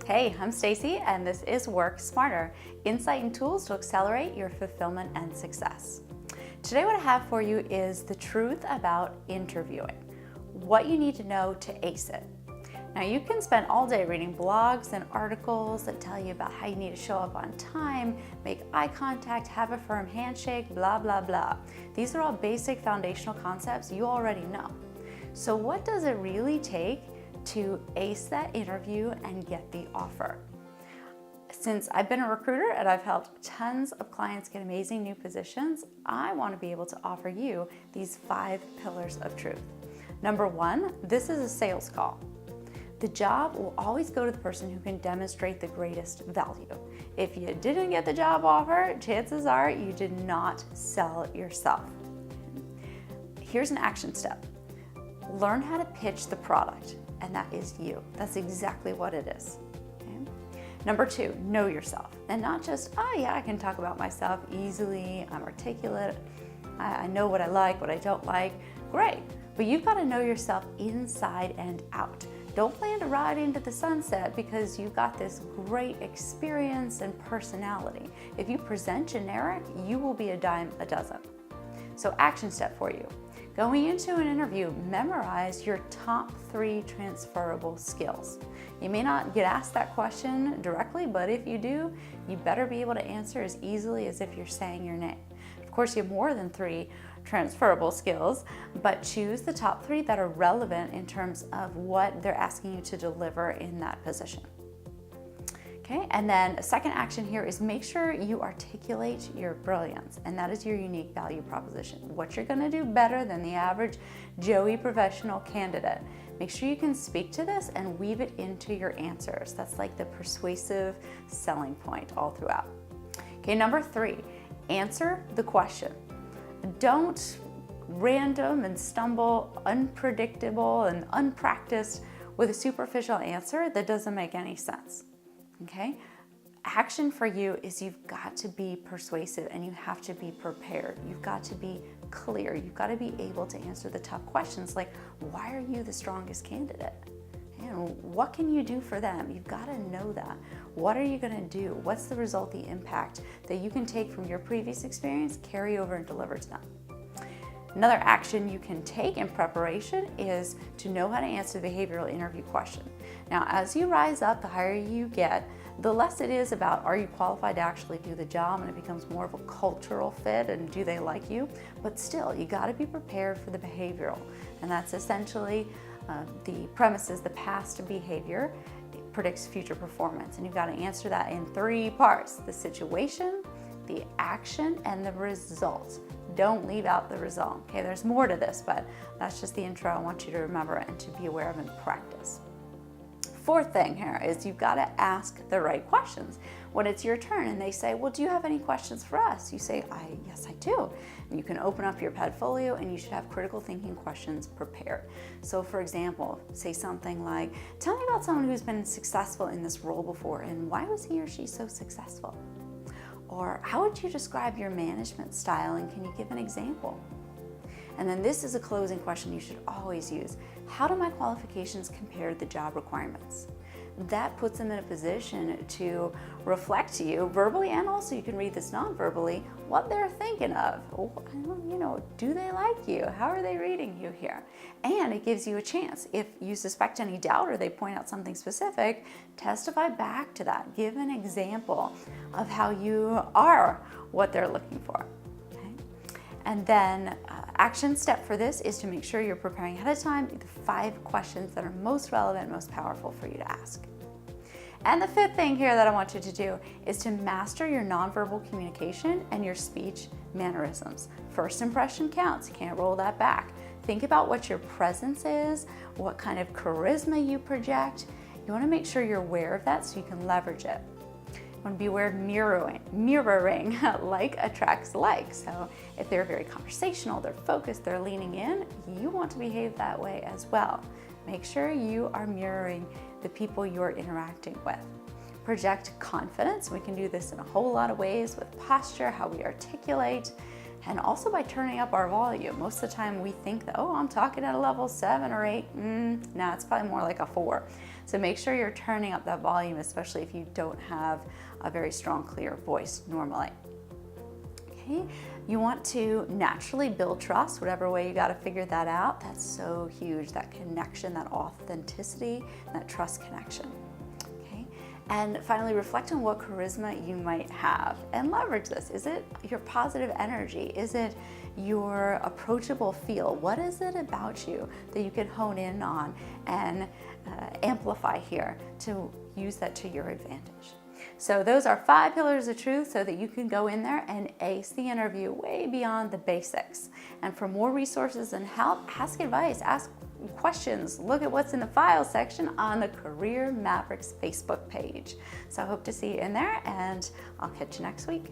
Hey, I'm Stacy, and this is Work Smarter, insight and tools to accelerate your fulfillment and success. Today what I have for you is the truth about interviewing, what you need to know to ace it. Now you can spend all day reading blogs and articles that tell you about how you need to show up on time, make eye contact, have a firm handshake, blah, blah, blah. These are all basic foundational concepts you already know. So what does it really take to ace that interview and get the offer? Since I've been a recruiter and I've helped tons of clients get amazing new positions, I want to be able to offer you these 5 pillars of truth. Number 1, this is a sales call. The job will always go to the person who can demonstrate the greatest value. If you didn't get the job offer, chances are you did not sell yourself. Here's an action step. Learn how to pitch the product, and that is you. That's exactly what it is. Okay? Number 2, know yourself. And not just, oh yeah, I can talk about myself easily, I'm articulate, I know what I like, what I don't like. Great, but you've got to know yourself inside and out. Don't plan to ride into the sunset because you've got this great experience and personality. If you present generic, you will be a dime a dozen. So action step for you. Going into an interview, memorize your top 3 transferable skills. You may not get asked that question directly, but if you do, you better be able to answer as easily as if you're saying your name. Of course, you have more than 3 transferable skills, but choose the top 3 that are relevant in terms of what they're asking you to deliver in that position. Okay, and then a second action here is make sure you articulate your brilliance, and that is your unique value proposition. What you're gonna do better than the average Joey professional candidate. Make sure you can speak to this and weave it into your answers. That's like the persuasive selling point all throughout. Okay, number 3, answer the question. Don't random and stumble, unpredictable and unpracticed with a superficial answer that doesn't make any sense. Okay? Action for you is you've got to be persuasive and you have to be prepared. You've got to be clear. You've got to be able to answer the tough questions like, why are you the strongest candidate? And what can you do for them? You've got to know that. What are you going to do? What's the result, the impact that you can take from your previous experience, carry over and deliver to them? Another action you can take in preparation is to know how to answer the behavioral interview question. Now, as you rise up, the higher you get, the less it is about are you qualified to actually do the job, and it becomes more of a cultural fit and do they like you? But still, you got to be prepared for the behavioral, and that's essentially the premise is the past behavior predicts future performance, and you've got to answer that in 3 parts: the situation, the action, and the result. Don't leave out the result. Okay, there's more to this, but that's just the intro I want you to remember and to be aware of in practice. 4th thing here is you've got to ask the right questions. When it's your turn and they say, well, do you have any questions for us? You say, yes, I do. And you can open up your portfolio and you should have critical thinking questions prepared. So for example, say something like, tell me about someone who's been successful in this role before and why was he or she so successful? Or how would you describe your management style and can you give an example? And then this is a closing question you should always use. How do my qualifications compare to the job requirements? That puts them in a position to reflect to you verbally, and also you can read this non-verbally, what they're thinking of. Do they like you? How are they reading you here? And it gives you a chance. If you suspect any doubt or they point out something specific, testify back to that. Give an example of how you are what they're looking for. Okay? And then action step for this is to make sure you're preparing ahead of time the 5 questions that are most relevant, most powerful for you to ask. And the 5th thing here that I want you to do is to master your nonverbal communication and your speech mannerisms. First impression counts, you can't roll that back. Think about what your presence is, what kind of charisma you project. You want to make sure you're aware of that so you can leverage it. You want to be aware of mirroring like attracts like. So if they're very conversational, they're focused, they're leaning in, you want to behave that way as well. Make sure you are mirroring the people you're interacting with. Project confidence. We can do this in a whole lot of ways with posture, how we articulate. and also by turning up our volume. Most of the time we think that, oh, I'm talking at a level 7 or 8. No, it's probably more like a 4. So make sure you're turning up that volume, especially if you don't have a very strong, clear voice normally. Okay, you want to naturally build trust, whatever way you got to figure that out. That's so huge, that connection, that authenticity, that trust connection. Okay, and finally, reflect on what charisma you might have and leverage this. Is it your positive energy? Is it your approachable feel? What is it about you that you can hone in on and amplify here to use that to your advantage? So those are 5 pillars of truth so that you can go in there and ace the interview way beyond the basics. And for more resources and help, ask advice, ask questions, look at what's in the file section on the Career Mavericks Facebook page. So I hope to see you in there, and I'll catch you next week.